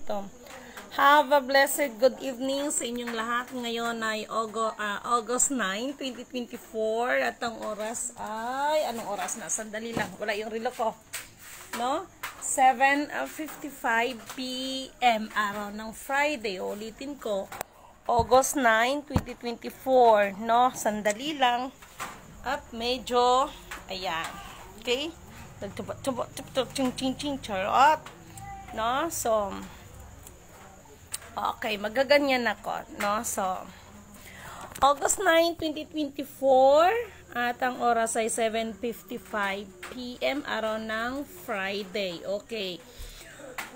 Ito. Have a blessed good evening sa inyong lahat. Ngayon ay August 9, 2024 at ang oras ay, anong oras na? Sandali lang, wala yung relo ko. No? 7:55 p.m. araw ng Friday. Ulitin ko, August 9, 2024. No? Sandali lang. At medyo, ayan. Okay? Charot. No? So, okay, magaganyan ako, no? So, August 9, 2024 at ang oras ay 7:55 p.m. araw ng Friday. Okay.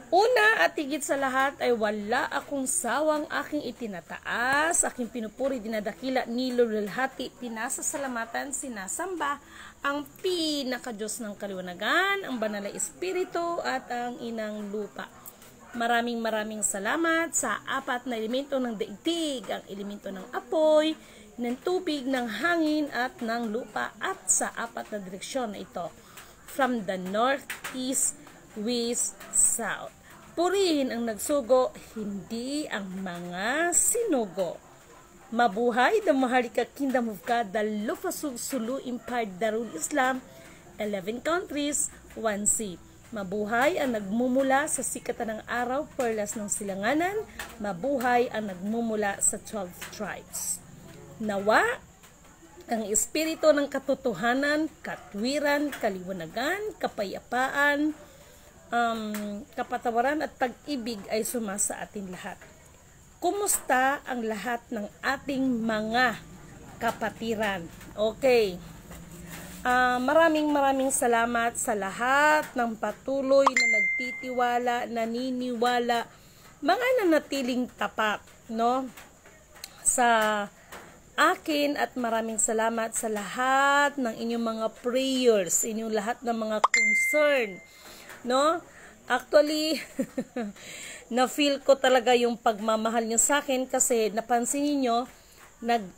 Una at higit sa lahat ay wala akong sawang aking itinataas, aking pinupuri, dinadakila, nilululhati, pinasasalamatan, sinasamba ang pinaka-Diyos ng kaliwanagan, ang banal na Espiritu at ang inang lupa. Maraming salamat sa apat na elemento ng daigdig, ang elemento ng apoy, ng tubig, ng hangin at ng lupa at sa apat na direksyon na ito. From the north, east, west, south. Purihin ang nagsugo, hindi ang mga sinugo. Mabuhay the Maharlika Kingdom of God, the Lufasug Sulu Empire Darul Islam, 11 countries, 1 sea. Mabuhay ang nagmumula sa sikatan ng araw, perlas ng silanganan. Mabuhay ang nagmumula sa 12 tribes. Nawa, ang espiritu ng katotohanan, katwiran, kaliwanagan, kapayapaan, kapatawaran at pag-ibig ay sumasa atin lahat. Kumusta ang lahat ng ating mga kapatiran? Okay. Maraming salamat sa lahat ng patuloy na nagtitiwala, naniniwala, mga nanatiling tapat, no? Sa akin at maraming salamat sa lahat ng inyong mga prayers, inyong lahat ng mga concern, no? Actually, na-feel ko talaga yung pagmamahal niyo sa akin kasi napansin niyo,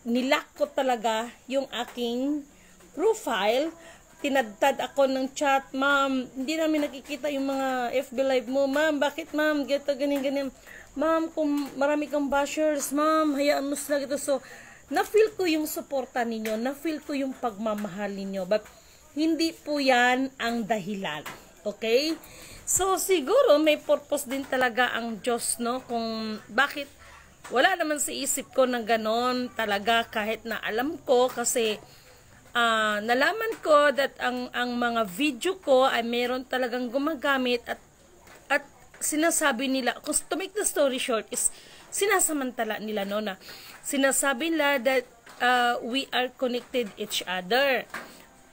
nilak ko talaga yung aking profile, tinadtad ako ng chat, ma'am, hindi namin nakikita yung mga FB live mo, ma'am, bakit ma'am, gito, ganyan, ma'am, kung marami kang bashers, ma'am, hayaan mo sila gito. So, na-feel ko yung suporta ninyo, na-feel ko yung pagmamahal ninyo, but hindi po yan ang dahilan, okay? So, siguro may purpose din talaga ang Diyos, no, kung bakit wala naman sa isip ko na ganon talaga kahit na alam ko kasi nalaman ko that ang mga video ko ay meron talagang gumagamit at sinasabi nila, to make the story short is sinasamantala nila no na sinasabi nila that we are connected each other.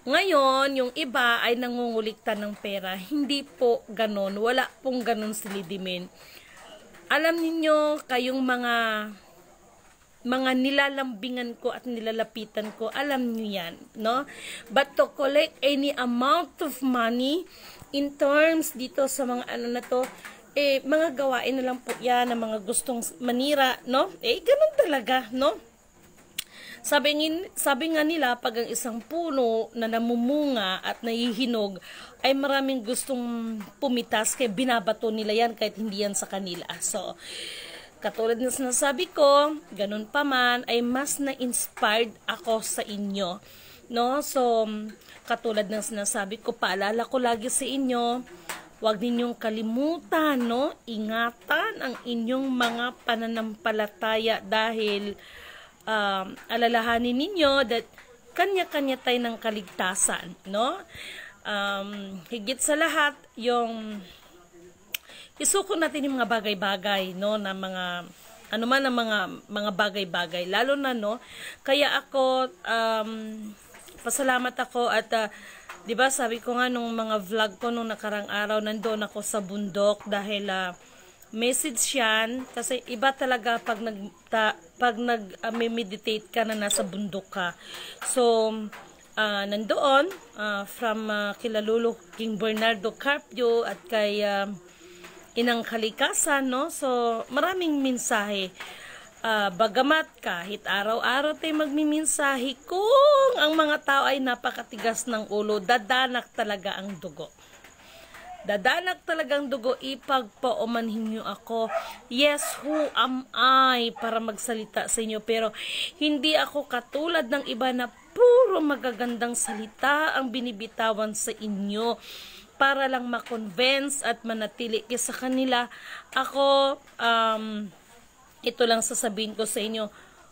Ngayon, yung iba ay nangunguliktan ng pera. Hindi po ganon. Wala pong ganon silidimin. Alam niyo kayong mga nilalambingan ko at nilalapitan ko, alam niyo yan, no? But to collect any amount of money in terms dito sa mga ano na to, mga gawain na lang po yan ng mga gustong manira, no? Ganun talaga, no? Sabi nga nila, pag ang isang puno na namumunga at nahihinog, ay maraming gustong pumitas, kaya binabato nila yan kahit hindi yan sa kanila. So, katulad ng sinasabi ko, ganun pa man, ay mas na-inspired ako sa inyo. No? So, katulad ng sinasabi ko, paalala ko lagi sa inyo, huwag ninyong kalimutan, no? Ingatan ang inyong mga pananampalataya dahil alalahanin ninyo that kanya-kanya tayo ng kaligtasan, no? Higit sa lahat, yung isuko natin yung mga bagay-bagay, no, na mga ano man ang mga bagay-bagay, lalo na no, kaya ako pasalamat ako at 'di ba sabi ko nga nung mga vlog ko nung nakarang araw, nandoon ako sa bundok dahil message yan kasi iba talaga pag meditate ka na nasa bundok ka. So nandoon from kila Lolo King Bernardo Carpio at kay Inang Kalikasan, no? So, maraming mensahe. Bagamat kahit araw-araw tayo magmimensahe, kung ang mga tao ay napakatigas ng ulo, dadanak talaga ang dugo. Dadanak talagang dugo, ipagpaumanhin niyo ako. Yes, who am I para magsalita sa inyo? Pero hindi ako katulad ng iba na puro magagandang salita ang binibitawan sa inyo para lang ma-convince at manatili kayo sa kanila. Ako, ito lang sasabihin ko sa inyo,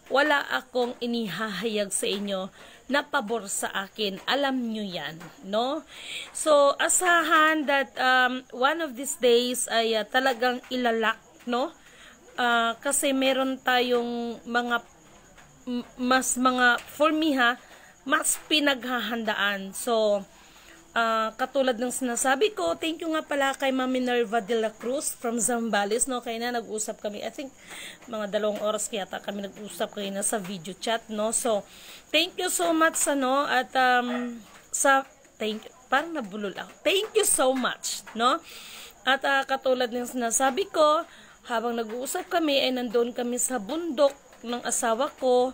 wala akong inihahayag sa inyo na pabor sa akin. Alam nyo yan, no? So, asahan that one of these days ay talagang ilalak, no? Kasi meron tayong mga for me ha, mas pinaghahandaan. So, katulad ng sinasabi ko, thank you nga pala kay Ma'am Minerva de la Cruz from Zambales, no? Kaya na nag-usap kami, I think mga 2 oras kaya kami nag-usap kayo na sa video chat, no? So, thank you so much, ano, at parang nabulol ako. Thank you so much, no? At katulad ng sinasabi ko, habang nag-uusap kami, ay nandoon kami sa bundok ng asawa ko,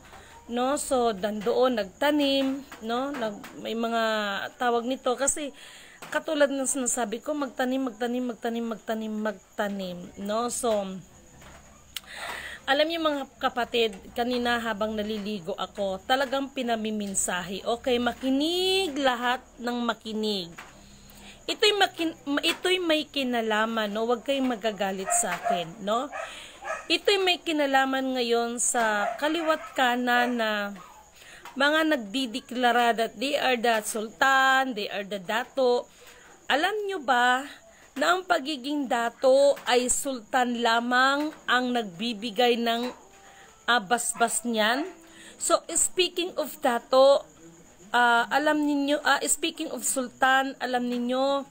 no? So, doon nagtanim, no? May mga tawag nito kasi katulad ng sinasabi ko, magtanim, no? So, alam niyo mga kapatid, kanina habang naliligo ako, talagang pinamiminsahe. Okay, makinig lahat ng makinig. Ito'y may kinalaman, no? Huwag kayong magagalit sa akin, no? Ito'y may kinalaman ngayon sa kaliwat kanan na mga nagdideklara that they are the sultan, they are the dato. Alam nyo ba na ang pagiging dato ay sultan lamang ang nagbibigay ng basbas niyan? So, speaking of dato, alam niyo, speaking of sultan, alam niyo,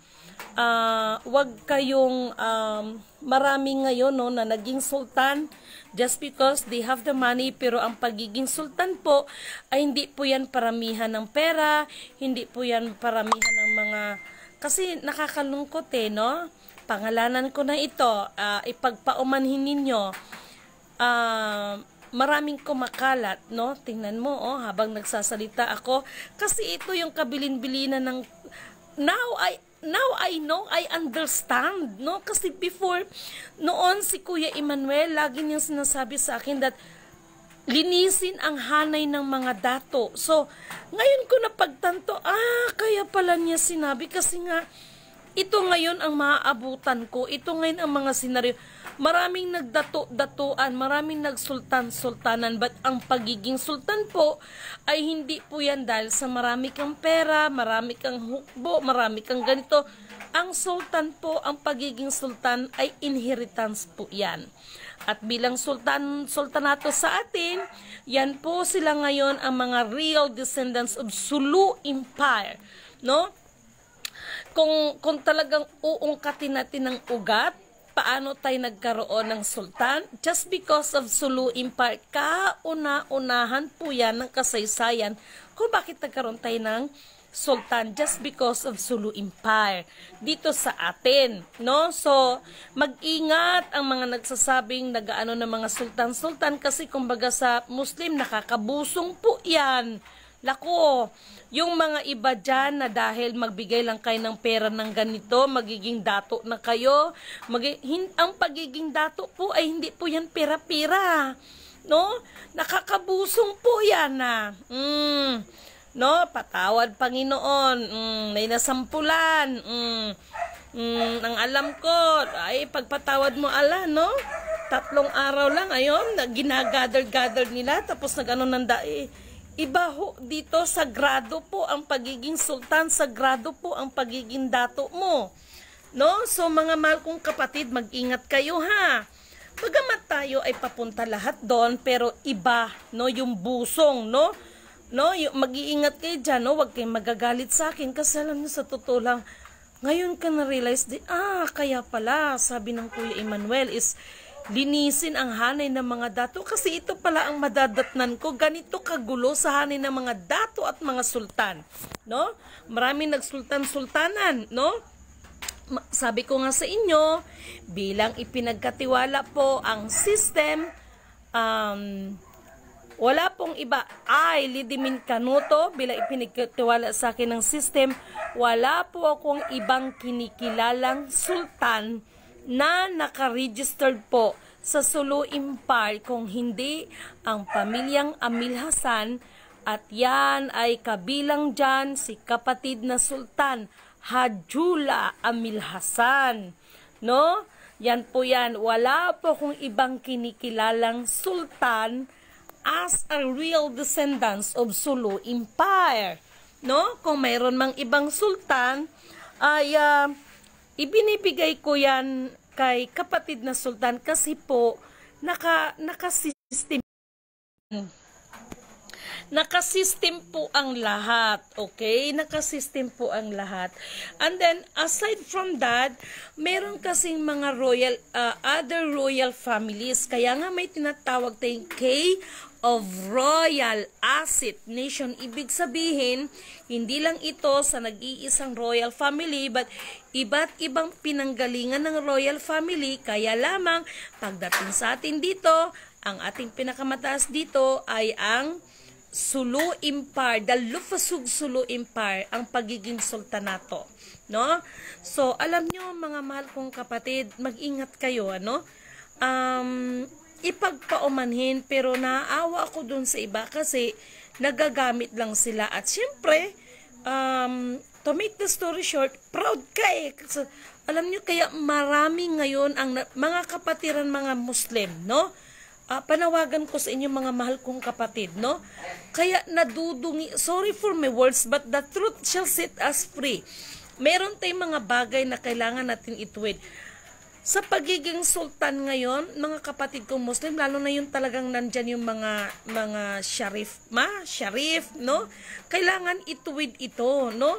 wag kayong marami ngayon, no, na naging sultan just because they have the money, pero ang pagiging sultan po ay hindi po yan paramihan ng pera, hindi po yan paramihan ng mga, kasi nakakalungkot no? Pangalanan ko na ito, ipagpaumanhin ninyo, maraming kumakalat, no? Tingnan mo, habang nagsasalita ako, kasi ito yung kabilin-bilinan ng, Now I know, I understand, no? Kasi before, noon si Kuya Emmanuel, lagi niyang sinasabi sa akin that linisin ang hanay ng mga dato. So, ngayon ko napagtanto, kaya pala niya sinabi kasi nga, ito ngayon ang maaabutan ko, ito ngayon ang mga senaryo. Maraming nagdato-datuan, maraming nagsultan-sultanan, but ang pagiging sultan po ay hindi po yan dahil sa marami kang pera, marami kang hukbo, marami kang ganito. Ang sultan po, ang pagiging sultan ay inheritance po yan. At bilang sultanato sa atin, yan po sila ngayon ang mga real descendants of Sulu Empire, no? Kung talagang uungkatin natin ng ugat, paano tayo nagkaroon ng sultan? Just because of Sulu Empire, kauna-unahan po yan ng kasaysayan kung bakit nagkaroon tayo ng sultan, just because of Sulu Empire dito sa atin, no? So, mag-ingat ang mga nagsasabing nagaano ng mga sultan-sultan kasi kumbaga sa Muslim nakakabusong po yan. Lako, yung mga iba dyan na dahil magbigay lang kayo ng pera ng ganito, magiging dato na kayo. Ang pagiging dato po ay hindi po yan pera-pera, no? Nakakabusong po yan no? Patawad Panginoon, may nasampulan, ang alam ko, ay pagpatawad mo no? 3 araw lang, ayon, ginagather nila, tapos nag-ano ng iba ho dito, sagrado po ang pagiging sultan, sagrado po ang pagiging dato mo, no? So mga mahal kong kapatid, mag-ingat kayo ha. Bagamat tayo ay papunta lahat doon, pero iba, no, yung busong, no? Mag-iingat kayo dyan, no? Huwag kayong magagalit sa akin kasi alam niyo sa totoo lang, ngayon ka na-realize kaya pala, sabi ng Kuya Emmanuel is linisin ang hanay ng mga dato kasi ito pala ang madadatnan ko, ganito kagulo sa hanay ng mga dato at mga sultan, no? Maraming nagsultan-sultanan, no? Sabi ko nga sa inyo, bilang ipinagkatiwala po ang system, Wala pong iba. I, Lidimin Canuto, bilang ipinagtiwala sa akin ng system, wala po akong ibang kinikilalang sultan na nakaregistered po sa Sulu Empire kung hindi ang pamilyang Amil Hasan, at yan ay kabilang dyan si kapatid na sultan Hajula Amil Hasan. No? Yan po yan. Wala po akong ibang kinikilalang sultan as a real descendants of Sulu Empire. No? Kung mayroon mang ibang sultan, ay ibinibigay ko yan kay kapatid na sultan kasi po nakasystem po ang lahat. Okay? Nakasystem po ang lahat. And then, aside from that, meron kasing mga royal, other royal families. Kaya nga may tinatawag tayong K of Royal Asset Nation. Ibig sabihin, hindi lang ito sa nag-iisang royal family, but iba't ibang pinanggalingan ng royal family. Kaya lamang, pagdating sa atin dito, ang ating pinakamataas dito ay ang Sulu Empire, the Lufusug Sulu Empire, ang pagiging sultanato, no? So, alam nyo, mga mahal kong kapatid, mag-ingat kayo, ano? Ipagpaumanhin, pero naaawa ako dun sa iba kasi nagagamit lang sila. At syempre, to make the story short, proud ka eh. So, alam nyo, kaya marami ngayon ang mga kapatiran, mga Muslim, no? Panawagan ko sa inyo mga mahal kong kapatid, no? Kaya nadudungi, sorry for my words, but the truth shall set us free. Meron tayong mga bagay na kailangan natin ituwid. Sa pagiging sultan ngayon, mga kapatid kong Muslim, lalo na yung talagang nandyan yung mga sharif, no? Kailangan ituwid ito, no?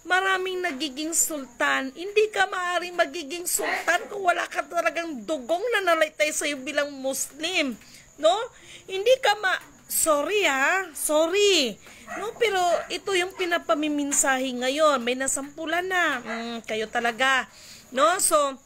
Maraming nagiging sultan. Hindi ka maaaring magiging sultan kung wala ka talagang dugong na nalaytay sa'yo bilang Muslim. No? Hindi ka sorry. No, pero ito yung pinapamiminsahi ngayon. May nasampulan na. Kayo talaga. No? So,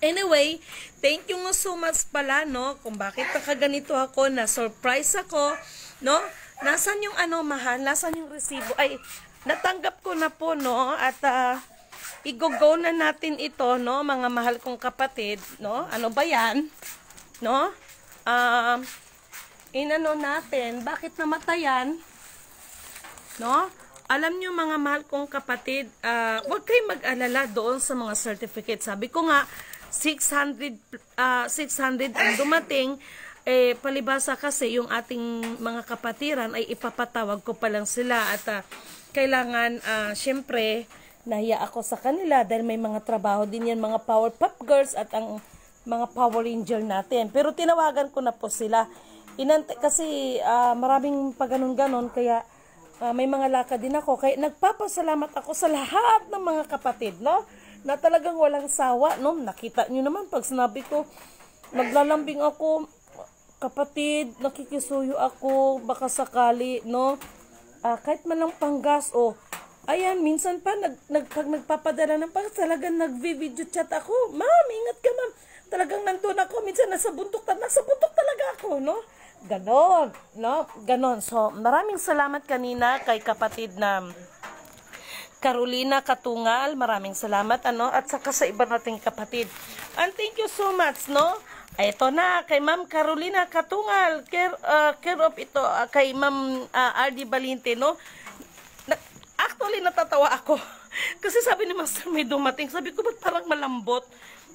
anyway, thank you so much pala, no? Kung bakit nakaganito ako, na surprise ako, no? Nasaan yung mahal? Nasaan yung resibo? Ay, natanggap ko na po, no? At i-go na natin ito, no? Mga mahal kong kapatid, no? Ano ba yan? No? Inano natin. Bakit namatayan? No? Alam nyo, mga mahal kong kapatid, huwag kayong mag-alala doon sa mga certificate. Sabi ko nga, 600 ang dumating. Palibasa kasi yung ating mga kapatiran ay ipapatawag ko pa lang sila. At kailangan, syempre, nahiya ako sa kanila dahil may mga trabaho din yan, mga Powerpuff Girls at ang mga Power Ranger natin. Pero tinawagan ko na po sila. Kasi maraming paganon-ganon, kaya may mga lakad din ako. Kaya nagpapasalamat ako sa lahat ng mga kapatid, no? Na talagang walang sawa, no? Nakita nyo naman pag sinabi ko, naglalambing ako, kapatid, nakikisuyo ako, baka sakali, no? Kahit man lang panggas, ayan, minsan pa, pag nagpapadala ng panggas, talagang nag-video chat ako. Ma'am, ingat ka, ma'am. Talagang nandun ako, minsan nasa bundok talaga ako, no? Ganon, no? Ganon. So, maraming salamat kanina kay kapatid na Carolina Katungal. Maraming salamat, at saka sa iba nating kapatid. And thank you so much, no? Ito na, kay Ma'am Carolina Katungal, care of ito, kay Ma'am R.D. Balinte, no? Actually, natatawa ako. Kasi sabi ni Master may dumating, sabi ko, ba't parang malambot?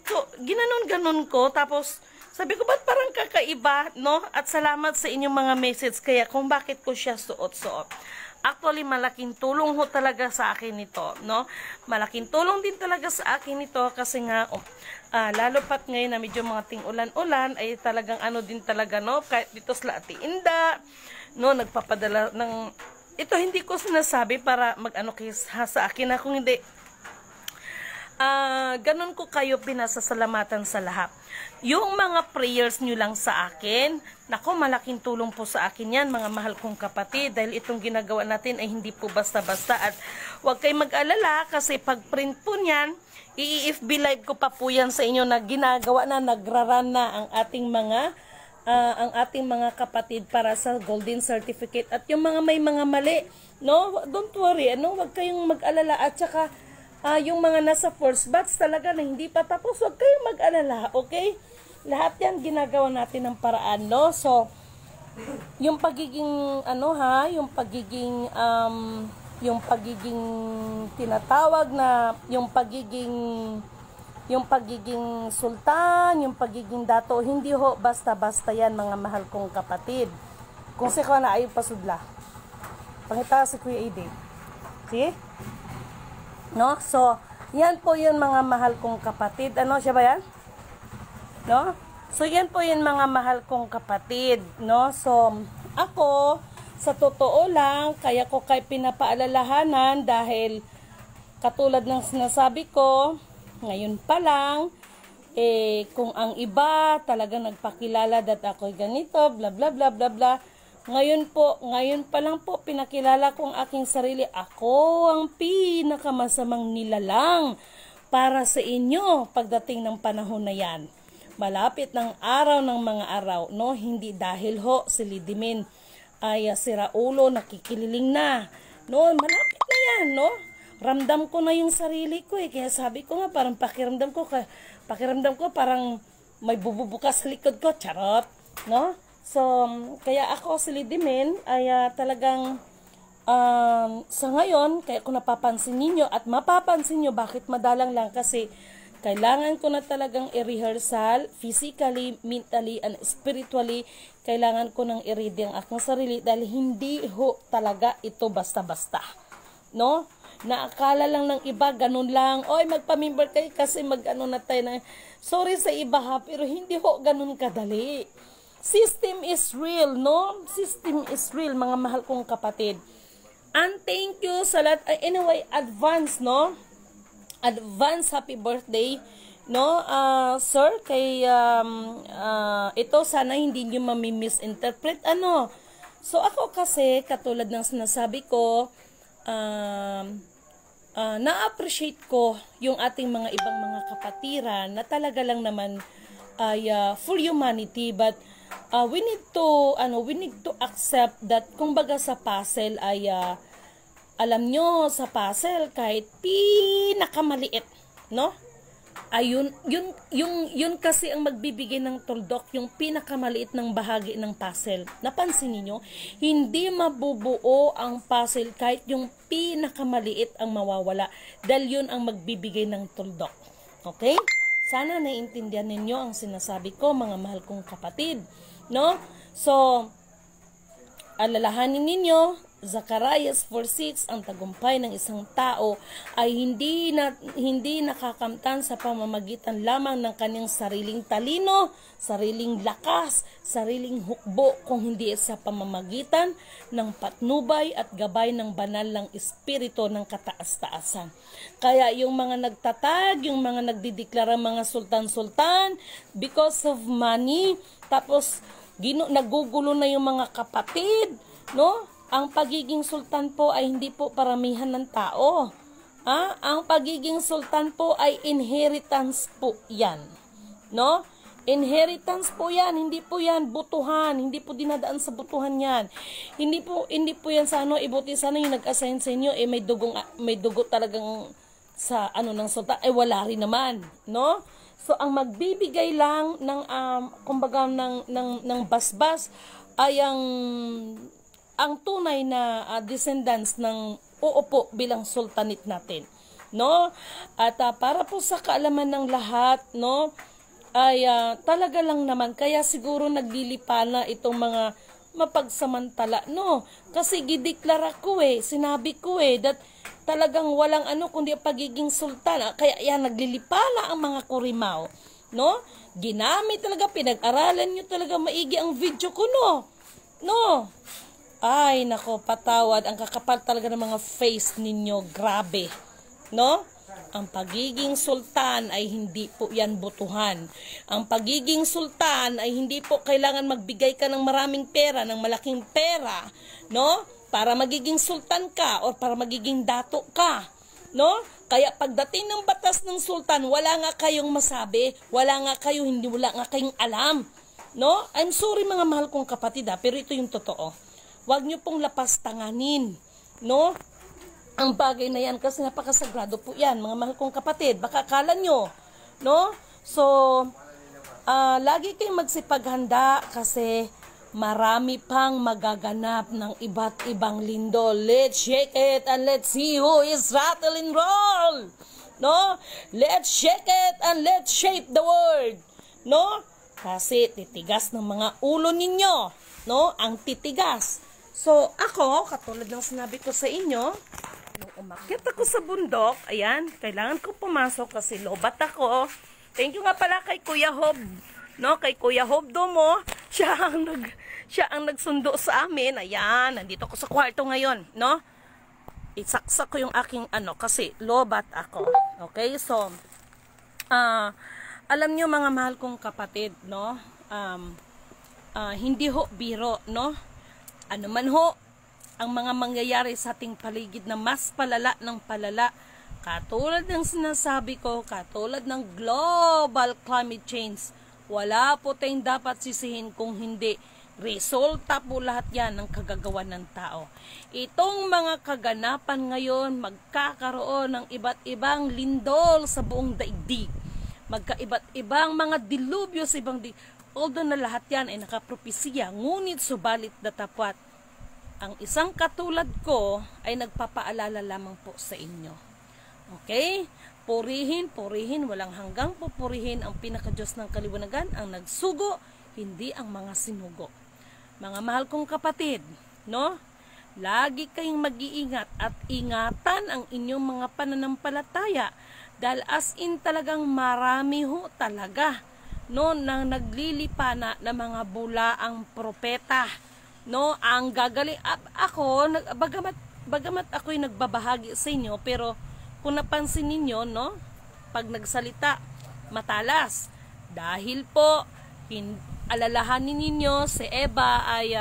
So, ginanon-ganon ko, tapos, sabi ko, ba't parang kakaiba, no? At salamat sa inyong mga message, kaya kung bakit ko siya suot-suot. Actually, malaking tulong ho talaga sa akin ito, no? Malaking tulong din talaga sa akin ito kasi nga, lalo pat ngayon na medyo mga ting-ulan-ulan, ay talagang din talaga, no? Kahit dito sa Ate Inda, no? Nagpapadala ng, ito hindi ko sinasabi para sa akin, kung hindi, ganun ko kayo pinasasalamatan sa lahat. Yung mga prayers nyo lang sa akin, nako, malaking tulong po sa akin yan, mga mahal kong kapatid, dahil itong ginagawa natin ay hindi po basta-basta. At huwag kayong mag-alala kasi pag print po niyan, i-FB live ko pa po yan sa inyo na ginagawa na, nagraran na ang ating mga ang ating mga kapatid para sa golden certificate. At yung mga may mga mali, no, don't worry, wag kayong mag-alala. At saka yung mga nasa first batch talaga na hindi pa tapos, wag kayong mag-alala, okay? Lahat yan ginagawa natin ng paraan, no? So, yung pagiging yung pagiging tinatawag na yung pagiging sultan, yung pagiging dato, hindi ho basta-basta yan, mga mahal kong kapatid. Kung si na ay pasudla. Pangita si Kuya Ede. See? No? So, yan po yun, mga mahal kong kapatid. Ano siya ba yan? No? So, yan po yun, mga mahal kong kapatid. No? So, ako, sa totoo lang, kaya ko kay pinapaalalahanan dahil katulad ng sinasabi ko, ngayon pa lang, kung ang iba talagang nagpakilala dat ako'y ganito, bla bla bla bla bla. Ngayon pa lang po pinakilala ko ang aking sarili. Ako ang pinakamasamang nilalang para sa inyo pagdating ng panahon na yan. Malapit ng araw ng mga araw, no? Hindi dahil ho si Lidimin ay si Raulo nakikililing na. No, malapit na yan, no? Ramdam ko na yung sarili ko kaya sabi ko nga parang pakiramdam ko parang may bububukas sa likod ko, charot, no? So, kaya ako si Lidimin ay talagang sa ngayon, kaya ko napapansin ninyo at mapapansin nyo bakit madalang lang kasi kailangan ko na talagang i-rehearsal physically, mentally, and spiritually. Kailangan ko nang i-ready ang aking sarili dahil hindi ho talaga ito basta-basta, no? Naakala lang ng iba, ganun lang, oy magpa-member kayo kasi mag-ano na tayo na, sorry sa iba ha, pero hindi ho ganun kadali. System is real, no? System is real, mga mahal kong kapatid. And thank you sa lahat, anyway, advance, no? Advance happy birthday, no? Sir, kay, ito sana hindi nyo mami-misinterpret, So ako kasi, katulad ng sinasabi ko, na-appreciate ko yung ating mga ibang mga kapatiran na talaga lang naman ay for humanity, but we need to accept that kumbaga sa puzzle ay alam nyo sa puzzle kahit pinakamaliit, no? Ayun, yun kasi ang magbibigay ng tuldok, yung pinakamaliit ng bahagi ng puzzle. Napansin niyo, hindi mabubuo ang puzzle kahit yung pinakamaliit ang mawawala. Dahil yun ang magbibigay ng tuldok. Okay? Sana naiintindihan ninyo ang sinasabi ko, mga mahal kong kapatid. No? So, alalahanin ninyo, Zacarias 4:6, ang tagumpay ng isang tao ay hindi nakakamtan sa pamamagitan lamang ng kanyang sariling talino, sariling lakas, sariling hukbo, kung hindi sa pamamagitan ng patnubay at gabay ng banal ng espiritu ng kataas-taasan. Kaya yung mga nagtatag, yung mga nagdideklara mga sultan-sultan because of money, tapos nagugulo na yung mga kapatid, no? Ang pagiging sultan po ay hindi po paramihan ng tao. Ang pagiging sultan po ay inheritance po yan. No? Inheritance po yan, hindi po yan butuhan, hindi po dinadaan sa butuhan yan. Hindi po yan sa ibuti sana yung nag-assign sa inyo, may dugo talagang sa ng sultan, wala rin naman, no? So ang magbibigay lang ng kumbaga ng basbas ay ang tunay na descendants ng uupo bilang sultanate natin, no? At para po sa kaalaman ng lahat, no, ay talaga lang naman kaya siguro naglilipana itong mga mapagsamantala, no? Kasi gideklara ko sinabi ko that talagang walang kundi pagiging sultan. Kaya yan naglilipana ang mga kurimaw, no? Ginamit talaga, pinag-aralan nyo talaga maigi ang video ko, no? Ay, nako, patawad. Ang kakapal talaga ng mga face ninyo. Grabe. No? Ang pagiging sultan ay hindi po yan butuhan. Ang pagiging sultan ay hindi po kailangan magbigay ka ng maraming pera, ng malaking pera, no? Para magiging sultan ka o para magiging dato ka, no? Kaya pagdating ng batas ng sultan, wala nga kayong masabi, wala nga kayong alam. No? I'm sorry mga mahal kong kapatid pero ito yung totoo. Huwag nyo pong lapas tanganin, no? Ang bagay na yan kasi napakasagrado po yan, mga mahal kong kapatid. Baka akala nyo, no? So, lagi kayong magsipaghanda kasi marami pang magaganap ng iba't ibang lindol. Let's shake it and let's see who is rattle and roll. No? Let's shake it and let's shape the world. No? Kasi titigas ng mga ulo ninyo. No? Ang titigas. So, ako, katulad ng sinabi ko sa inyo, nung umakyat ako sa bundok, ayan, kailangan ko pumasok kasi lobat ako. Thank you nga pala kay Kuya Hob. No? Kay Kuya Hob Domo, siya ang nagsundo sa amin. Ayan, nandito ako sa kwarto ngayon. No? Isaksak ko yung aking kasi lobat ako. Okay? So, alam nyo mga mahal kong kapatid, no? Hindi ho biro, no? Ano man ho ang mga mangyayari sa ating paligid na mas palala ng palala, katulad ng sinasabi ko, katulad ng global climate change, wala po tayong dapat sisihin kung hindi resulta po lahat yan ng kagagawan ng tao. Itong mga kaganapan ngayon, magkakaroon ng iba't ibang lindol sa buong daigdig. Magkaiba't ibang mga dilubyo sa ibang although na lahat yan ay nakapropesiya, ngunit subalit datapwat. Ang isang katulad ko ay nagpapaalala lamang po sa inyo. Okay? Purihin, walang hanggang pupurihin ang pinakadiyos ng kaliwanagan, ang nagsugo, hindi ang mga sinugo. Mga mahal kong kapatid, no? Lagi kayong mag-iingat at ingatan ang inyong mga pananampalataya. Dahil as in talagang marami ho talaga, no, na naglilipana na mga bulaang propeta, no, ang gagaling. Ako, bagamat ako'y nagbabahagi sa inyo, pero kung napansin ninyo, no, pag nagsalita, matalas. Dahil po, alalahanin ninyo, si Eva ay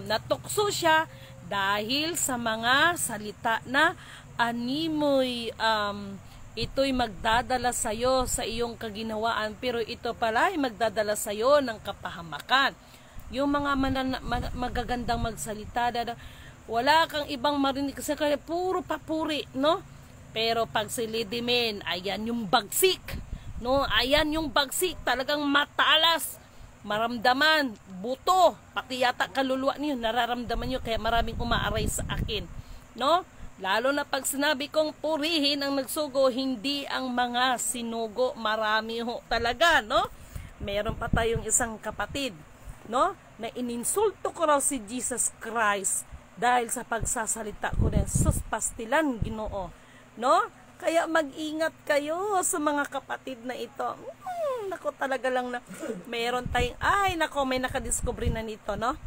natukso siya dahil sa mga salita na animoy ito'y magdadala sa iyo sa iyong kaginawaan, pero ito pala ay magdadala sa iyo ng kapahamakan. Yung mga magagandang magsalita, wala kang ibang marinig kasi kaya puro papuri, no? Pero pag si Lady Men, ayan yung bagsik, no? Ayan yung bagsik, talagang matalas, maramdaman, buto, pati yata kaluluwa niyo, nararamdaman niyo, kaya maraming umaaray sa akin, no? Lalo na pag sinabi kong purihin ang nagsugo, hindi ang mga sinugo, marami ho talaga, no? Meron pa tayong isang kapatid, no? Na ininsulto ko raw si Jesus Christ dahil sa pagsasalita ko rin, sus pastilan Ginoo, no? Kaya mag-ingat kayo sa mga kapatid na ito. Nako talaga lang na meron tayong, may nakadiscovery na nito, no?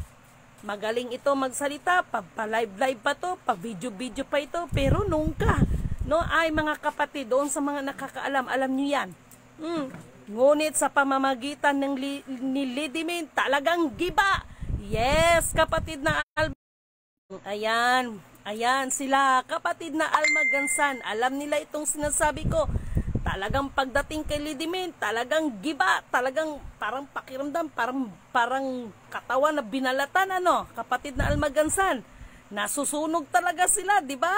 Magaling ito magsalita, pa-live pa to, pa-video pa ito, pero nungka, no? Ay mga kapatid, doon sa mga nakakaalam, alam nyo yan. Ngunit sa pamamagitan ni Lady Min, talagang giba. Yes, kapatid na Ayan sila, kapatid na Almagansan. Alam nila itong sinasabi ko. Talagang pagdating kay Lady Min, talagang giba, talagang parang pakiramdam, parang katawan na binalatan, kapatid na Almagansan. Nasusunog talaga sila, di ba?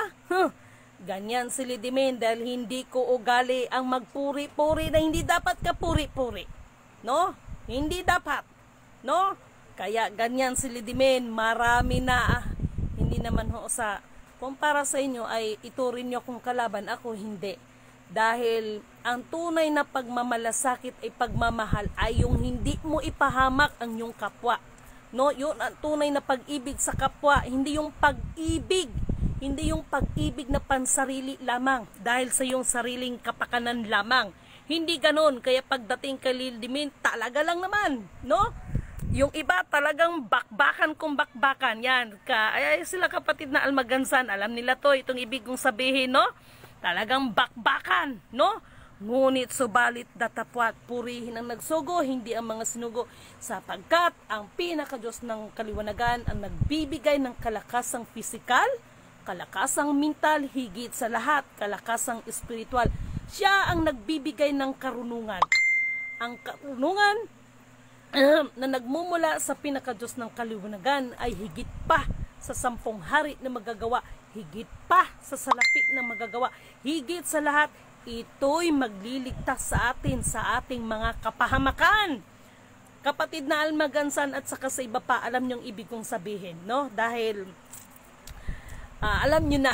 Ganyan si Lady Min dahil hindi ko ugali ang magpuri-puri na hindi dapat kapuri-puri. No? Hindi dapat. No? Kaya ganyan si Lady Min, marami na, hindi naman ho kumpara sa inyo ay iturin nyo kung kalaban, ako hindi. Dahil ang tunay na pagmamalasakit ay pagmamahal ay yung hindi mo ipahamak ang iyong kapwa. No, yun ang tunay na pag-ibig sa kapwa, hindi yung pag-ibig na pansarili lamang dahil sa iyong sariling kapakanan lamang. Hindi ganon, kaya pagdating kay Lady Min, talaga lang naman, no? Yung iba talagang bakbakan kung bakbakan, yan. Ay sila kapatid na Almagansan, alam nila to, itong ibig kong sabihin, no? Talagang bakbakan, no? Ngunit subalit datapwat, purihin ang nagsugo, hindi ang mga sinugo, sapagkat ang pinakadiyos ng kaliwanagan ang nagbibigay ng kalakasang pisikal, kalakasang mental, higit sa lahat, kalakasang espiritual. Siya ang nagbibigay ng karunungan. Ang karunungan na nagmumula sa pinakadiyos ng kaliwanagan ay higit pa sa 10 hari na magagawa, higit pa sa salapi na magagawa, higit sa lahat, ito'y magliligtas sa atin sa ating mga kapahamakan. Kapatid na almagansan at saka sa iba pa, alam niyong ibig kong sabihin, no? Dahil alam niyo na.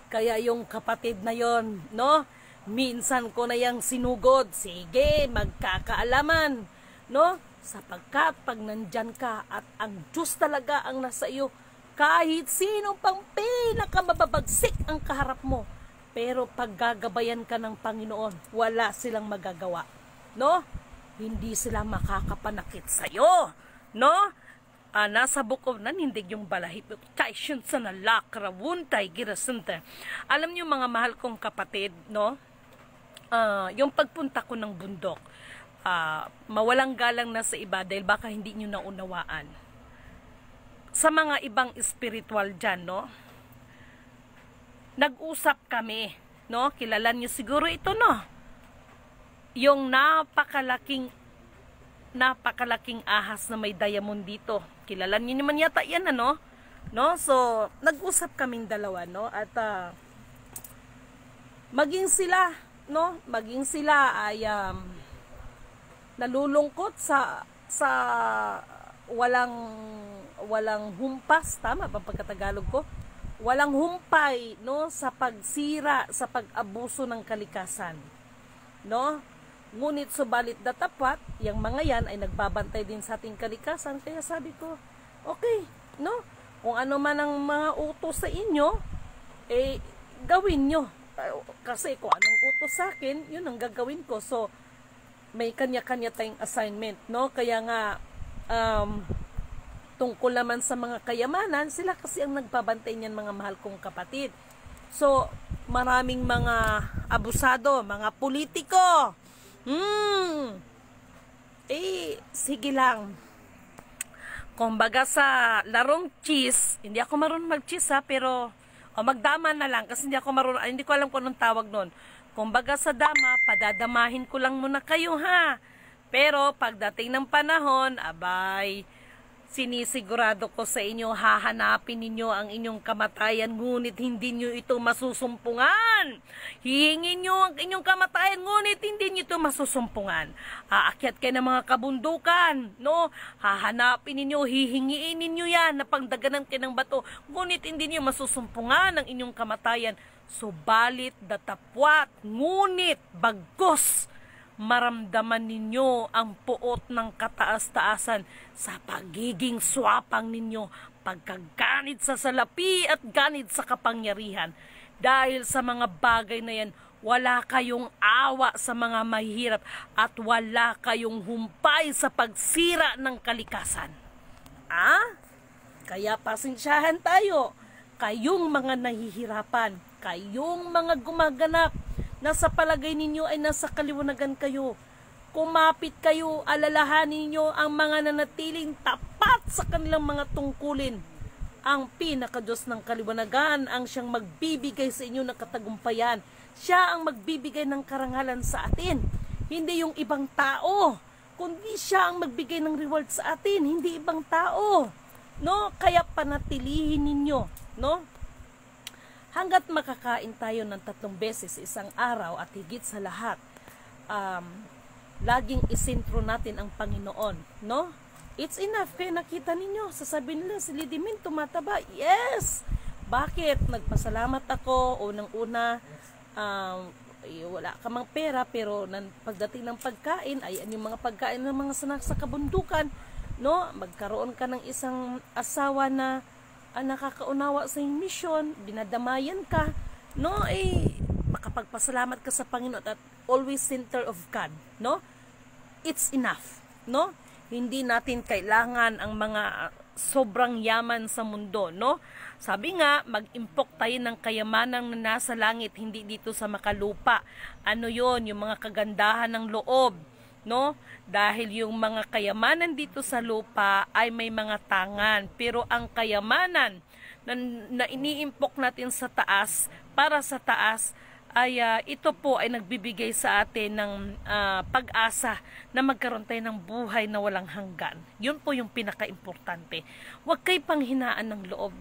Kaya yung kapatid na yon, no? Minsan ko na yang sinugod, sige, magkakaalaman, no? Sapagkat pag nandyan ka at ang Diyos talaga ang nasa iyo, kahit sino pang pinakamababagsik ang kaharap mo, pero pag gagabayan ka ng Panginoon, wala silang magagawa, no? Hindi sila makakapanakit sa iyo, no? Nasa Book of Nanindig yung balahip, taisyon sa nalakra, wuntay, girasunta. Alam niyo mga mahal kong kapatid, no? Yung pagpunta ko ng bundok, mawalang galang na sa iba dahil baka hindi nyo naunawaan. Sa mga ibang spiritual dyan, no? Nag-usap kami, no? Kilala nyo siguro ito, no? Yung napakalaking ahas na may diamond dito. Kilala nyo naman yata yan, ano? No? So, nag-usap kaming dalawa, no? At maging sila ay nalulungkot sa walang humpas, tama ba pagkatagalog ko? Walang humpay, no, sa pagsira, sa pag-abuso ng kalikasan, no? Ngunit subalit datapat, yung mga yan ay nagbabantay din sa ating kalikasan. Kaya sabi ko, okay, no? Kung ano man ang mga utos sa inyo, gawin nyo. Kasi kung anong utos sa akin, yun ang gagawin ko. So, may kanya-kanya tayong assignment, no? Kaya nga, tungkol naman sa mga kayamanan, sila kasi ang nagbabantay niyan, mga mahal kong kapatid. So, maraming mga abusado, mga politiko. Sige lang. Kumbaga sa larong cheese, hindi ako marunong mag-cheese pero magdama na lang kasi hindi ko alam kung anong tawag nun. Kumbaga sa dama, padadamahin ko lang muna kayo ha. Pero pagdating ng panahon, abay, sinisigurado ko sa inyo, hahanapin ninyo ang inyong kamatayan, ngunit hindi nyo ito masusumpungan. Hihingin nyo ang inyong kamatayan, ngunit hindi nyo ito masusumpungan. Aakyat kayo ng mga kabundukan, no? Hahanapin ninyo, hihingiin ninyo yan, na pangdaganan kayo ng bato, ngunit hindi nyo masusumpungan ang inyong kamatayan. Subalit datapwat, ngunit bagos, maramdaman ninyo ang puot ng kataas-taasan sa pagiging swapang ninyo, pagkaganid sa salapi at ganid sa kapangyarihan. Dahil sa mga bagay na yan, wala kayong awa sa mga mahihirap at wala kayong humpay sa pagsira ng kalikasan. Kaya pasensyahan tayo, kayong mga nahihirapan, kayong mga gumaganap, nasa palagay ninyo ay nasa kaliwanagan kayo. Kumapit kayo, alalahanin ninyo ang mga nanatiling tapat sa kanilang mga tungkulin. Ang pinakadiyos ng kaliwanagan ang siyang magbibigay sa inyo ng katagumpayan. Siya ang magbibigay ng karangalan sa atin. Hindi yung ibang tao, kundi siya ang magbigay ng reward sa atin, hindi ibang tao. No? Kaya panatilihin ninyo, no? Hanggat makakain tayo ng 3 beses isang araw at higit sa lahat, laging isentro natin ang Panginoon, no? It's enough. Kaya nakita ninyo, sasabihin nila, si Lidimin tumataba. Yes! Bakit? Nagpasalamat ako, unang-una, wala ka mang pera, pero pagdating ng pagkain, ay yung mga pagkain ng mga sa kabundukan, no? Magkaroon ka ng isang asawa na nakakaunawa sa iyong misyon, dinadamayan ka, no? Makapagpasalamat ka sa Panginoon at always center of God, no? It's enough, no? Hindi natin kailangan ang mga sobrang yaman sa mundo, no? Sabi nga, mag-impok tayo ng kayamanan na nasa langit, hindi dito sa makalupa. Ano yon? Yung mga kagandahan ng loob, no? Dahil yung mga kayamanan dito sa lupa ay may mga tangan, pero ang kayamanan na iniimpok natin sa taas, para sa taas, ay ito po ay nagbibigay sa atin ng pag-asa na magkaroon tayo ng buhay na walang hanggan. Yun po yung pinaka-importante. Huwag kayo panghinaan ng loob.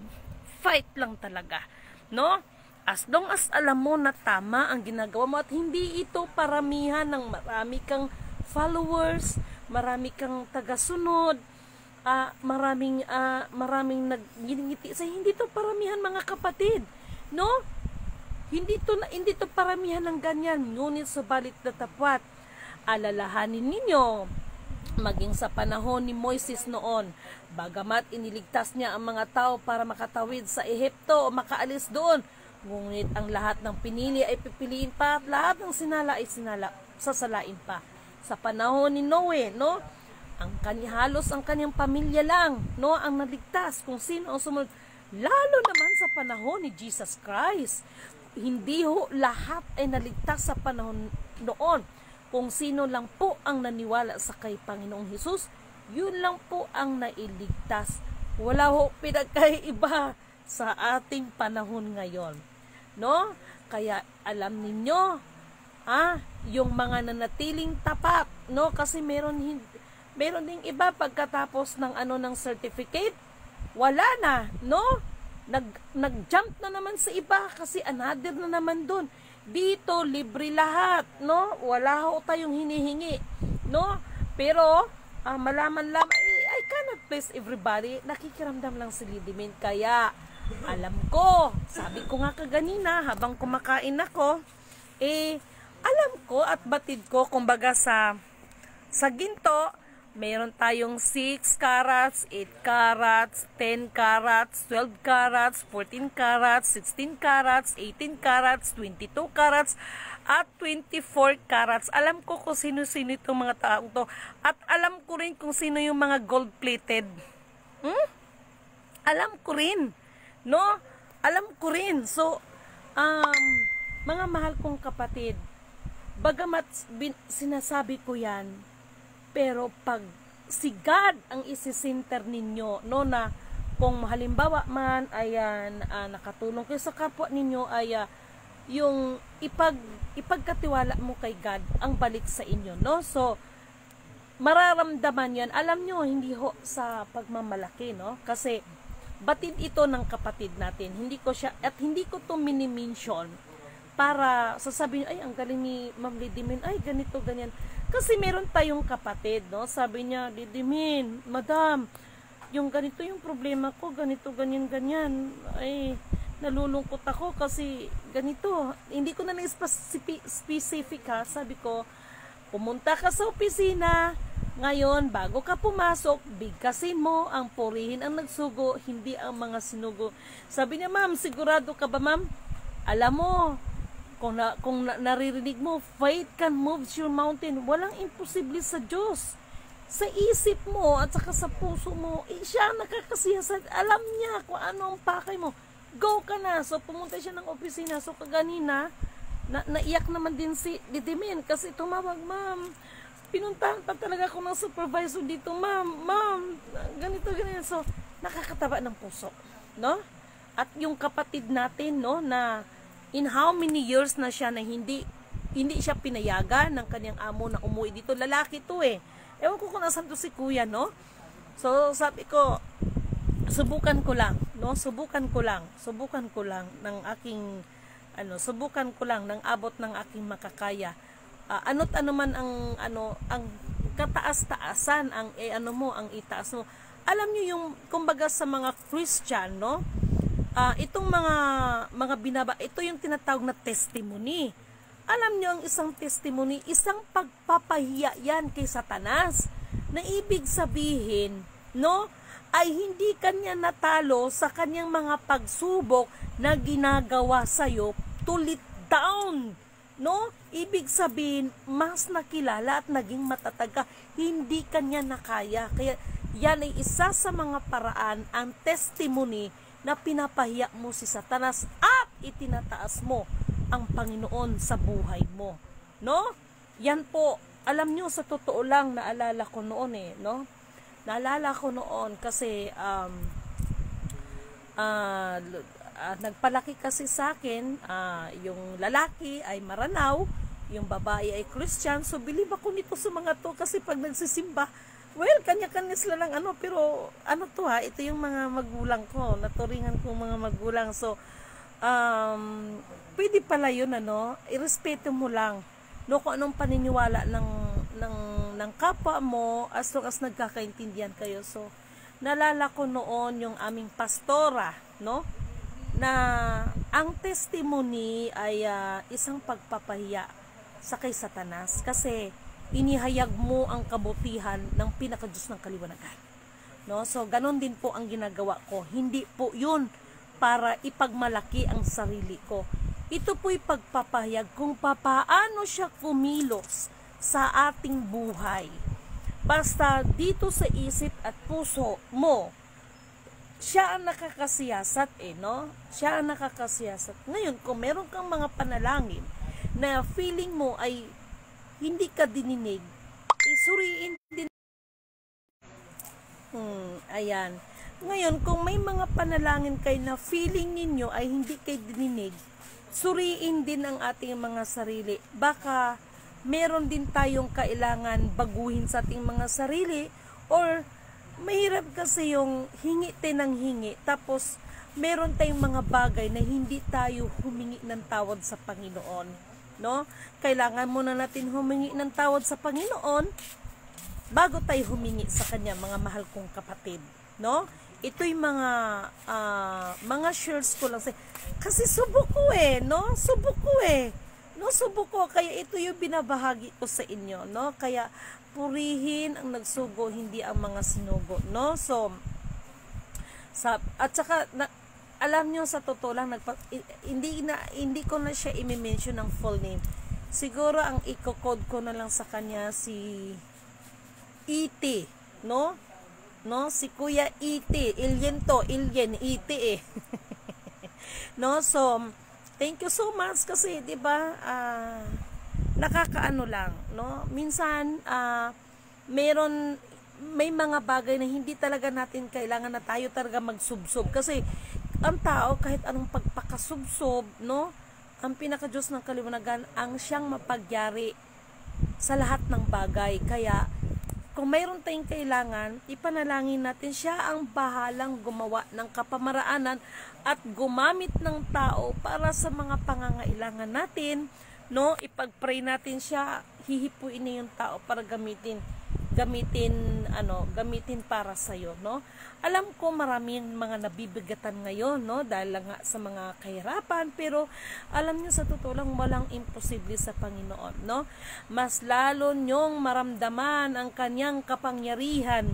Fight lang talaga, no? As long as alam mo na tama ang ginagawa mo at hindi ito paramihan ng marami kang followers, marami kang tagasunod, maraming nagngiti sa hindi to paramihan, mga kapatid, no? Hindi to paramihan ng ganyan, ngunit subalit na tapat. Alalahanin ninyo, maging sa panahon ni Moises noon, bagamat iniligtas niya ang mga tao para makatawid sa Ehipto o makaalis doon, ngunit ang lahat ng pinili ay pipiliin pa at lahat ng sinala ay sasalain pa. Sa panahon ni Noe, no? Halos ang kanyang pamilya lang, no, ang naligtas kung sino ang sumunod. Lalo naman sa panahon ni Jesus Christ, hindi ho lahat ay naligtas sa panahon noon. Kung sino lang po ang naniwala sa kay Panginoong Hesus, yun lang po ang nailigtas. Wala ho pinagkaiba sa ating panahon ngayon, no? Kaya alam ninyo, yung mga nanatiling tapat, no? Kasi meron ding iba pagkatapos ng ng certificate, wala na, no? Nag-jump na naman sa iba kasi another na naman doon. Dito libre lahat, no? Wala ho tayong hinihingi, no? Pero malaman lamang, I cannot please everybody. Nakikiramdam lang si Lidimin. Kaya alam ko, sabi ko nga kaganina habang kumakain ako, alam ko at batid ko, kumbaga sa ginto, meron tayong 6 carats, 8 carats, 10 carats, 12 carats, 14 carats, 16 carats, 18 carats, 22 carats, at 24 carats. Alam ko kung sino-sino itong mga taong to. At alam ko rin kung sino yung mga gold-plated. Alam ko rin. No? Alam ko rin. So, mga mahal kong kapatid, bagamat sinasabi ko yan, pero pag si God ang isisinter ninyo, no, na kung halimbawa man, ayan, nakatulong kayo sa kapwa ninyo, ay yung ipagkatiwala mo kay God ang balik sa inyo, no? So, mararamdaman yan. Alam nyo, hindi ho sa pagmamalaki, no? Kasi, batid ito ng kapatid natin. Hindi ko to mini-mention para sasabihin, ay, ang galing ni Ma'am Lidimin, ay, ganito, ganyan. Kasi meron tayong kapatid, no? Sabi niya, Lidimin, Madam, yung ganito yung problema ko, ganito, ganyan, ganyan. Ay, nalulungkot ako kasi ganito. Hindi ko na specific ha. Sabi ko, pumunta ka sa opisina, ngayon, bago ka pumasok, bigkasin mo ang purihin ang nagsugo, hindi ang mga sinugo. Sabi niya, Ma'am, sigurado ka ba, Ma'am? Alam mo, kung naririnig mo, faith can move your mountain. Walang imposible sa Diyos. Sa isip mo at saka sa puso mo, siya nakakasiyasan. Alam niya kung ano ang pakay mo. Go ka na. So, pumunta siya ng opisina. So, kaganina, naiyak naman din si Lidimin kasi tumawag, Ma'am, pinuntahan pa talaga ako ng supervisor dito, Ma'am, ganito, ganyan. So, nakakataba ng puso, no? At yung kapatid natin, no, na in how many years na siya na hindi siya pinayagan ng kanyang amo na umuwi dito. Lalaki to Ewan ko kung nasan to si kuya, no? So, sabi ko, subukan ko lang, no? Subukan ko lang ng aking, subukan ko lang ng abot ng aking makakaya. Ano't ano man ang kataas-taasan, ang ang itaas mo. Alam niyo yung, kumbaga sa mga Christian, no? Itong mga binaba, ito yung tinatawag na testimony. Alam nyo, ang isang testimony, isang pagpapahiya yan kay Satanas, na ibig sabihin, no, ay hindi kanya natalo sa kanyang mga pagsubok na ginagawa sa'yo to let down, no? Ibig sabihin, mas nakilala at naging matatag ka, hindi kanya nakaya. Kaya yan ay isa sa mga paraan, ang testimony na pinapahiya mo si Satanas at itinataas mo ang Panginoon sa buhay mo, no? Yan po, alam nyo, sa totoo lang, naalala ko noon no? Naalala ko noon kasi nagpalaki kasi sa akin, yung lalaki ay Maranao, yung babae ay Christian. So believe ako nito sa mga to kasi pag nagsisimba, well, kanya-kanya sila lang pero ano to ito yung mga magulang ko, naturingan ko mga magulang. So pwede pala yun irespeto mo lang kung anong paniniwala ng kapwa mo, as long as nagkakaintindihan kayo. So nalala ko noon yung aming pastora, na ang testimony ay isang pagpapahiya sa kay Satanas kasi inihayag mo ang kabutihan ng pinakadiyos ng kaliwanagan. So ganon din po ang ginagawa ko. Hindi po yun para ipagmalaki ang sarili ko. Ito po'y pagpapahayag kung papaano siya kumilos sa ating buhay. Basta dito sa isip at puso mo, siya ang nakakasiyasat Siya ang nakakasiyasat. Ngayon, kung meron kang mga panalangin na feeling mo ay hindi ka dininig, isuriin din. Ayan. Ngayon, kung may mga panalangin kayo na feeling ninyo ay hindi kayo dininig, suriin din ang ating mga sarili. Baka meron din tayong kailangan baguhin sa ating mga sarili, or mahirap kasi yung hingi ng hingi tapos meron tayong mga bagay na hindi tayo humingi ng tawad sa Panginoon, Kailangan muna natin humingi ng tawad sa Panginoon bago tayo humingi sa Kanya, mga mahal kong kapatid, Ito'y mga shares ko lang kasi subok ko subok ko, kaya ito yung binabahagi ko sa inyo, Kaya purihin ang nagsugo, hindi ang mga sinugo, So at saka alam nyo, sa totoo lang, hindi ko na siya i-mention ng full name. Siguro ang i-code ko na lang sa kanya si E.T., si Kuya E.T. Ilyen E.T. So thank you so much kasi 'di ba, nakakaano lang, minsan may mga bagay na hindi talaga natin kailangan na tayo talaga magsubsob kasi ang tao kahit anong pagpakasubsob, ang pinakadiyos ng kaliwanagan ang siyang mapagyari sa lahat ng bagay. Kaya kung mayroon tayong kailangan, ipanalangin natin, siya ang bahalang gumawa ng kapamaraanan at gumamit ng tao para sa mga pangangailangan natin, ipag-pray natin siya, hihipuin niya yung tao para gamitin para sa iyo, Alam ko maraming mga nabibigatan ngayon, dahil nga sa mga kahirapan, pero alam niyo, sa totoo lang, walang imposible sa Panginoon, Mas lalo niyong maramdaman ang kanyang kapangyarihan,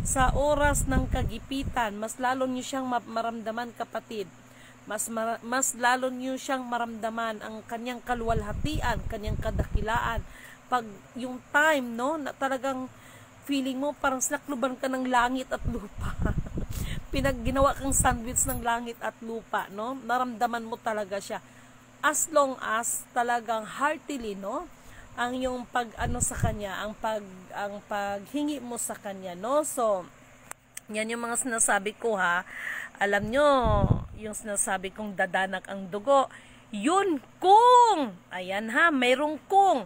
sa oras ng kagipitan. Mas lalo niyo siyang maramdaman, kapatid. Mas lalo niyo siyang maramdaman ang kanyang kaluwalhatian, kanyang kadakilaan. Pag yung time, na talagang feeling mo parang sinakluban ka ng langit at lupa. Ginawa kang sandwich ng langit at lupa, Naramdaman mo talaga siya. As long as talagang heartily, ang yung sa kanya, ang paghingi mo sa kanya, So, yan yung mga sinasabi ko, Alam nyo, yung sinasabi kong dadanak ang dugo, yun kung, ayan mayroong kung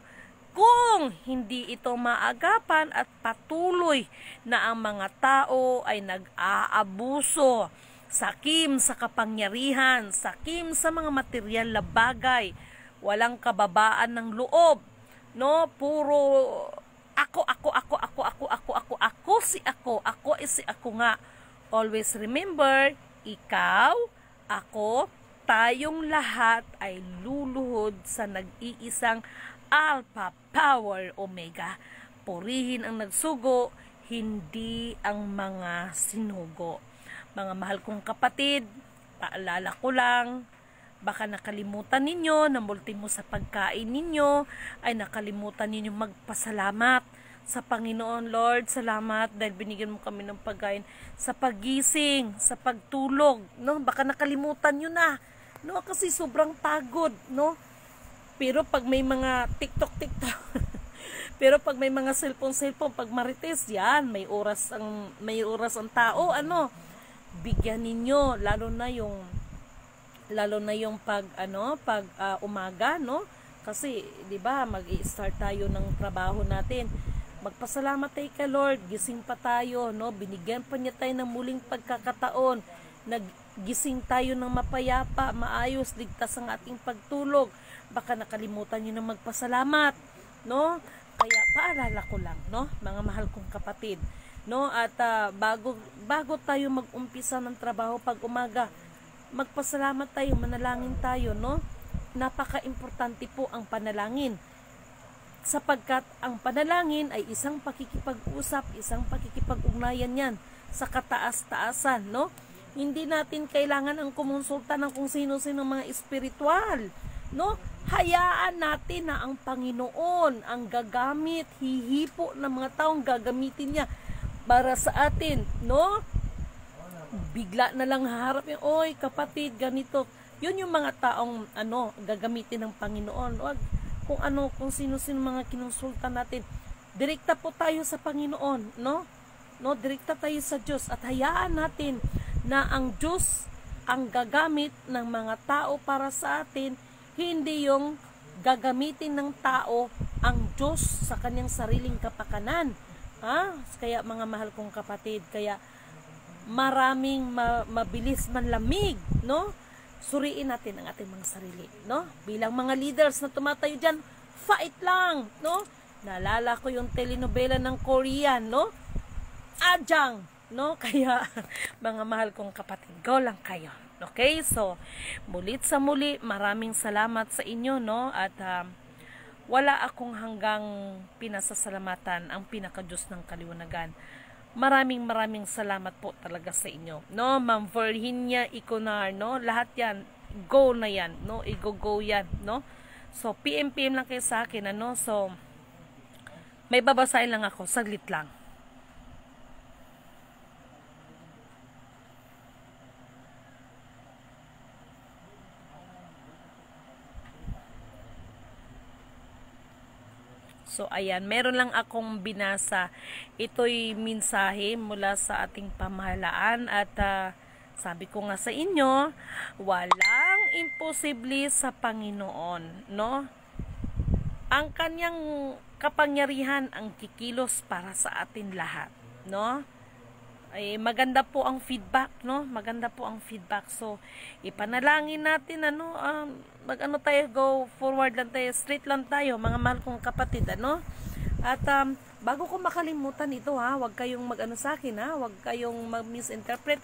hindi ito maagapan at patuloy na ang mga tao ay nag-aabuso, sakim sa kapangyarihan, sakim sa mga materyal na bagay, walang kababaan ng loob, puro ako si ako nga. Always remember, ikaw, ako, tayong lahat ay luluhod sa nag-iisang Alpha, Power, Omega. Purihin ang nagsugo, hindi ang mga sinugo. Mga mahal kong kapatid, paalala ko lang, baka nakalimutan ninyo, na multimo sa pagkain ninyo, ay nakalimutan ninyo magpasalamat sa Panginoon. Lord, salamat dahil binigyan mo kami ng pagkain, sa pagising, sa pagtulog, baka nakalimutan nyo na, kasi sobrang pagod, Pero pag may mga TikTok, pero pag may mga cellphone, pag marites, yan, may oras ang tao, bigyan ninyo, lalo na yung lalo na yung pag umaga, no? Kasi 'di ba, mag-i-start tayo ng trabaho natin. Magpasalamat tayo kay Lord, gising pa tayo, no? Binigyan pa niya tayo ng muling pagkakataon. Naggising tayo ng mapayapa, maayos, ligtas ang ating pagtulog. Baka nakalimutan niyo na magpasalamat, no? Kaya paalala ko lang, no, mga mahal kong kapatid, no? At bago tayo mag-umpisa ng trabaho pag umaga, magpasalamat tayo, manalangin tayo, no? Napaka-importante po ang panalangin. Sapagkat ang panalangin ay isang pakikipag-usap, isang pakikipag-ugnayan yan sa kataas-taasan, no? Hindi natin kailangan ang kumonsulta ng kung sino-sino mga espiritual, no? Hayaan natin na ang Panginoon ang gagamit, hihipo ng mga taong gagamitin niya para sa atin, no? Bigla na lang haharap yung, oy kapatid, ganito. Yun yung mga taong gagamitin ng Panginoon. Wag kung sino-sino mga kinonsulta natin. Direkta po tayo sa Panginoon, no? No, direkta tayo sa Diyos at hayaan natin na ang Diyos ang gagamit ng mga tao para sa atin, hindi yung gagamitin ng tao ang Diyos sa kanyang sariling kapakanan. Kaya mga mahal kong kapatid, kaya maraming mabilis manlamig, no? Suriin natin ang ating mga sarili, no? Bilang mga leaders na tumatayo dyan, fight lang, no? Naalala ko yung telenovela ng Korean, no? Ajang, no? Kaya mga mahal kong kapatid, go lang kayo. Okay? So, mulit sa muli, maraming salamat sa inyo, no? At wala akong hanggang pinasasalamatan ang pinaka-Diyos ng kaliwanagan. Maraming salamat po talaga sa inyo, no? Ma'am Virginia Iconar, no? Lahat yan, go na yan, no? Go yan, no? So, PM lang kayo sa akin, ano? So, may babasahin lang ako, saglit lang. So, ayan, meron lang akong binasa. Ito'y mensahe mula sa ating pamahalaan at sabi ko nga sa inyo, walang imposible sa Panginoon, no? Ang kanyang kapangyarihan ang kikilos para sa atin lahat, no? Ay maganda po ang feedback, no? Maganda po ang feedback. So, ipanalangin natin, tayo, go forward lang tayo, straight lang tayo, mga mahal kong kapatid, ano? At bago ko makalimutan ito, wag kayong sa akin, wag kayong mag-misinterpret,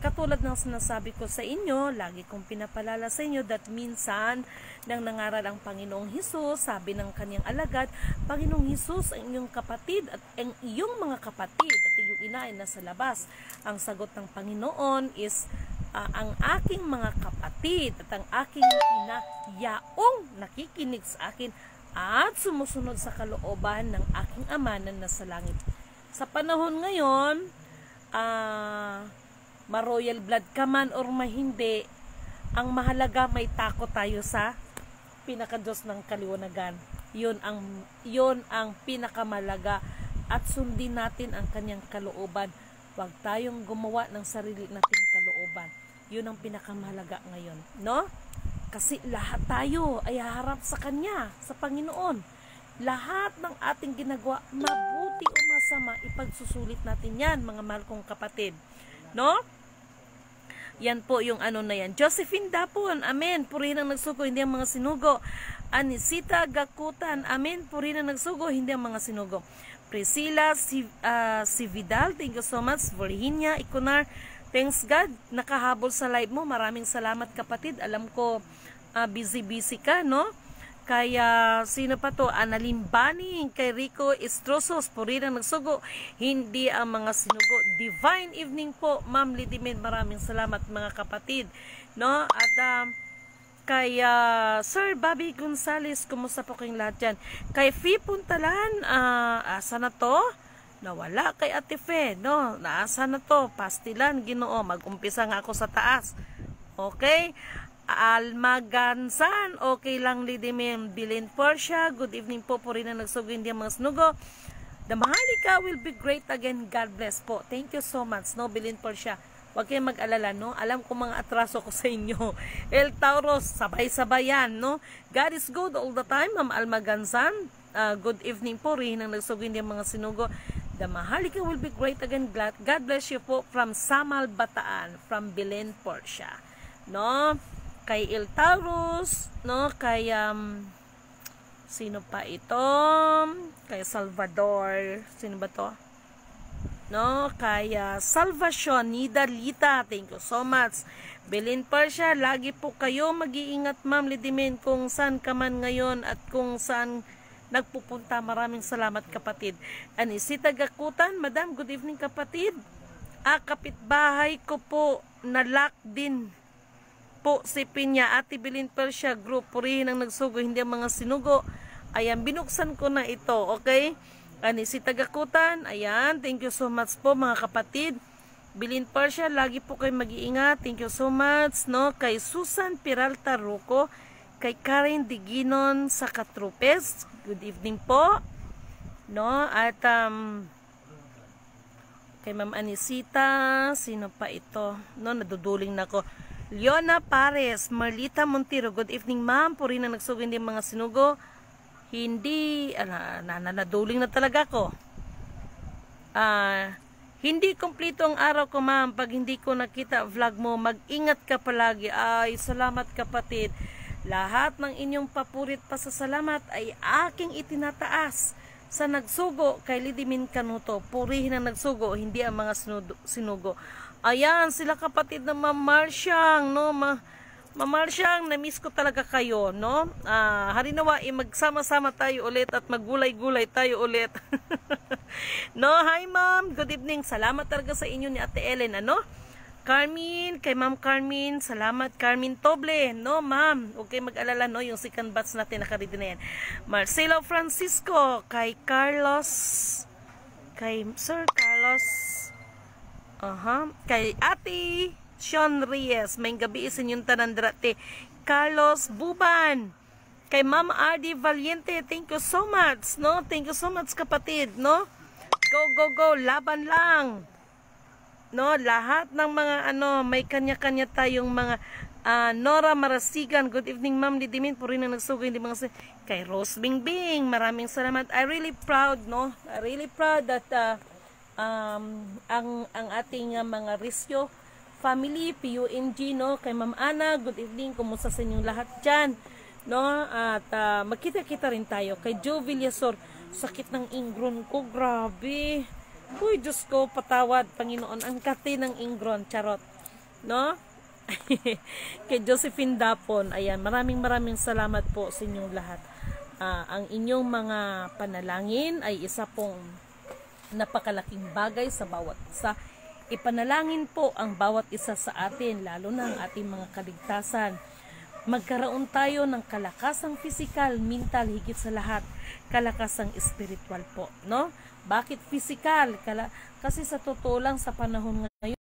katulad ng sinasabi ko sa inyo, lagi kong pinapalala sa inyo that minsan nang nangaral ang Panginoong Hesus, sabi ng kanyang alagad, Panginoong Hesus, ang inyong kapatid at ang iyong mga kapatid at iyong ina ay nasa labas. Ang sagot ng Panginoon is, ang aking mga kapatid at ang aking ina, yaong nakikinig sa akin at sumusunod sa kalooban ng aking Ama na nasa langit. Sa panahon ngayon, ma-royal blood ka man or mahindi, ang mahalaga may takot tayo sa pinaka-Diyos ng kaliwanagan. Yun ang pinakamalaga at sundin natin ang kanyang kalooban. Huwag tayong gumawa ng sarili nating kalooban. Yun ang pinakamahalaga ngayon, no? Kasi lahat tayo ay haharap sa Kanya, sa Panginoon. Lahat ng ating ginagawa, mabuti o masama, ipagsusulit natin yan, mga mahal kong kapatid. No? Yan po yung na yan. Josephine Dapon, amen. Purihin ang nagsugo, hindi ang mga sinugo. Anisita Gakutan, amen. Purihin ang nagsugo, hindi ang mga sinugo. Priscilla Vidal, thank you so much. Virginia Iconar, thanks God, nakahabol sa live mo. Maraming salamat kapatid. Alam ko, busy ka, no? Kaya, sino pa to? Annalyn Bani, kay Rico Estrosos, purihin ang nagsugo, hindi ang mga sinugo. Divine evening po, Ma'am Lidimin, maraming salamat mga kapatid. No? At, kay Sir Bobby Gonzales, kumusta po kayong lahat dyan? Kay Fee Puntalan, asa na to? Nawala kay Ate Fe, no? Naasa na to? Pastilan, Ginoo. Mag-umpisa nga ako sa taas. Okay? Almagansan, okay lang Lidimim. Bilin Portia, good evening po rin na nagsugo, hindi ang mga snugo. The Mahalika will be great again. God bless po. Thank you so much, no? Bilin Portia. Huwag kayong mag-alala, no? Alam ko mga atraso ko sa inyo. El Taurus, sabay-sabay yan, no? God is good all the time. Ma'am Alma Gansan, good evening po. Rihin ang nagsugin yung mga sinugo. The Mahalika will be great again. God bless you po from Samal Bataan, from Belen, Portia. No? Kay El Taurus, no? Kay, sino pa ito? Kay Salvador. Sino ba to? No? Kay Salvacion Nidalita. Thank you so much. Belen, Portia, lagi po kayo mag-iingat, Ma'am Lidimen, kung saan ka man ngayon at kung saan nagpupunta. Maraming salamat, kapatid. Anisita Gakutan, Madam, good evening, kapatid. Kapitbahay ko po, nalak din po si Pinya. Ate Belen, Persia Group, purihin ang nagsugo, hindi ang mga sinugo. Ayan, binuksan ko na ito, okay? Anisita Gakutan, ayan, thank you so much po, mga kapatid. Belen, Persia, lagi po kayo mag-iingat. Thank you so much, no? Kay Susan Peralta Ruco, kay Karen Diginon sa Katrupes, good evening po, no? At kay Ma'am Anisita, sino pa ito, no? Naduduling na ko. Leona Pares, Marlita Montero, good evening, ma'am. Puri na nagsugin din mga sinugo. Hindi, naduling na talaga ko. Hindi kompleto ang araw ko, ma'am, pag hindi ko nakita vlog mo. Mag-ingat ka palagi. Ay, salamat, kapatid. Lahat ng inyong papurit pasasalamat ay aking itinataas sa nagsugo kay Lidimin Canuto. Purihin ang nagsugo, hindi ang mga sinugo. Ayan, sila kapatid na Ma'am Marsyang, no? Ma'am Marsyang, na-miss ko talaga kayo, no? Harinawa, magsama-sama tayo ulit at maggulay-gulay tayo ulit. No, hi ma'am, good evening. Salamat talaga sa inyo ni Ate Ellen, ano? Carmen, kay Ma'am Carmen, salamat. Carmen Toble, no ma'am, okay mag-alala, no, yung second batch natin nakaredy na yan. Marcelo Francisco, kay Carlos, kay Sir Carlos, kay Ate Sean Reyes, may gabi isin yung tanandrate. Carlos Buban, kay Ma'am Ardy Valiente, thank you so much, no, thank you so much, kapatid, no, go, go, go, laban lang. No, lahat ng mga may kanya-kanya tayong mga Nora Marasigan, good evening, Ma'am Lidimin, puri na nagsugo, hindi mga kay Rose Bingbing, maraming salamat. I really proud, no, I really proud that ang ating mga Risyo family, PUNG, no, kay Ma'am Ana, good evening, kumusta sa inyong lahat dyan, no, at magkita-kita rin tayo. Kay Joe Villasor, sakit ng ingron ko, grabe. Uy, Diyos ko, patawad, Panginoon, ang kati ng ingron, charot, no? Kay Josephine Dapon, ayan, maraming salamat po sa inyong lahat. Ang inyong mga panalangin ay isa pong napakalaking bagay sa bawat isa. Ipanalangin po ang bawat isa sa atin, lalo na ang ating mga kaligtasan. Magkaroon tayo ng kalakasang physical, mental, higit sa lahat, kalakasang spiritual po, no? Bakit physical? Kasi sa totoo lang sa panahon ngayon,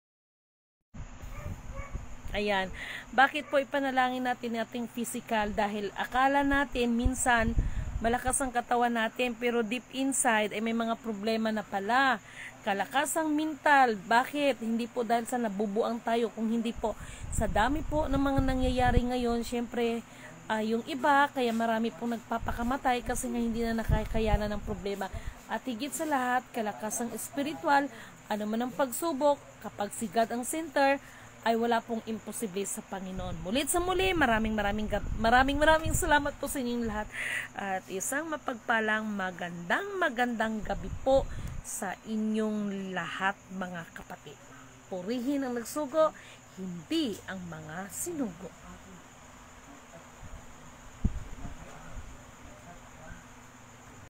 ayan, bakit po ipanalangin natin ating physical? Dahil akala natin minsan malakas ang katawan natin, pero deep inside ay may mga problema na pala. Kalakasang mental, bakit? Hindi po dahil sa nabubuang tayo, kung hindi po sa dami po ng mga nangyayari ngayon. Syempre, yung iba, kaya marami pong nagpapakamatay kasi nga hindi na nakakayanan ng problema. At higit sa lahat, kalakasang spiritual, ano man ang pagsubok, kapag si God ang center, ay wala pong imposible sa Panginoon. Mulit sa muli, maraming salamat po sa inyong lahat. At isang mapagpalang magandang gabi po sa inyong lahat, mga kapatid. Purihin ang nagsugo, hindi ang mga sinugo.